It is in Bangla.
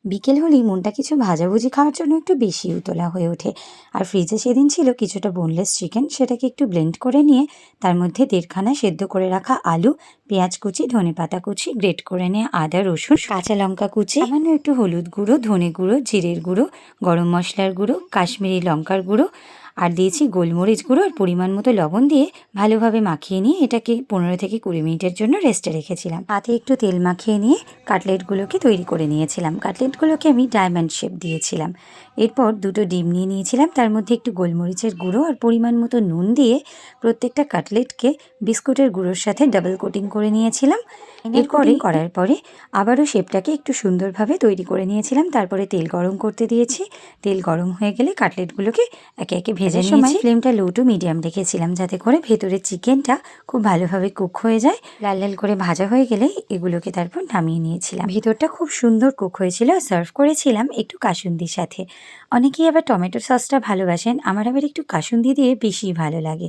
বিকেল হলেই মনটা কিছু ভাজাভুজি খাওয়ার জন্য একটু বেশি উতলা হয়ে ওঠে। আর ফ্রিজে সেদিন ছিল কিছুটা বোনলেস চিকেন, সেটাকে একটু ব্লেন্ড করে নিয়ে তার মধ্যে দেড়খানা সেদ্ধ করে রাখা আলু, পেঁয়াজ কুচি, ধনেপাতা কুচি, গ্রেট করে নিয়ে আদা, রসুন, কাঁচা লঙ্কা কুচি, সামান্য একটু হলুদ গুঁড়ো, ধনে গুঁড়ো, জিরের গুঁড়ো, গরম মশলার গুঁড়ো, কাশ্মীরি লঙ্কার গুঁড়ো আর দিয়েছি গোলমরিচ গুঁড়ো আর পরিমাণ মতো লবণ দিয়ে ভালোভাবে মাখিয়ে নিয়ে এটাকে 15 থেকে 20 মিনিটের জন্য রেস্টে রেখেছিলাম। হাতে একটু তেল মাখিয়ে নিয়ে কাটলেটগুলোকে তৈরি করে নিয়েছিলাম। কাটলেটগুলোকে আমি ডায়মন্ড শেপ দিয়েছিলাম। এরপর দুটো ডিম নিয়ে নিয়েছিলাম, তার মধ্যে একটু গোলমরিচের গুঁড়ো আর পরিমাণ মতো নুন দিয়ে প্রত্যেকটা কাটলেটকে বিস্কুটের গুঁড়োর সাথে ডাবল কোটিং করে নিয়েছিলাম। এরপরে করার পরে আবারও শেপটাকে একটু সুন্দরভাবে তৈরি করে নিয়েছিলাম। তারপরে তেল গরম করতে দিয়েছি। তেল গরম হয়ে গেলে কাটলেটগুলোকে একে একে ভেজে নিয়েছি। ফ্লেমটা লো টু মিডিয়াম রেখেছিলাম যাতে করে ভেতরের চিকেনটা খুব ভালোভাবে কুক হয়ে যায়। লাল লাল করে ভাজা হয়ে গেলে এগুলোকে তারপর নামিয়ে নিয়েছিলাম। ভেতরটা খুব সুন্দর কুক হয়েছিল। সার্ভ করেছিলাম একটু কাসুন্দির সাথে। অনেকেই আবার টমেটো সসটা ভালোবাসেন, আমার আবার একটু কাসুন্দি দিয়ে বেশি ভালো লাগে।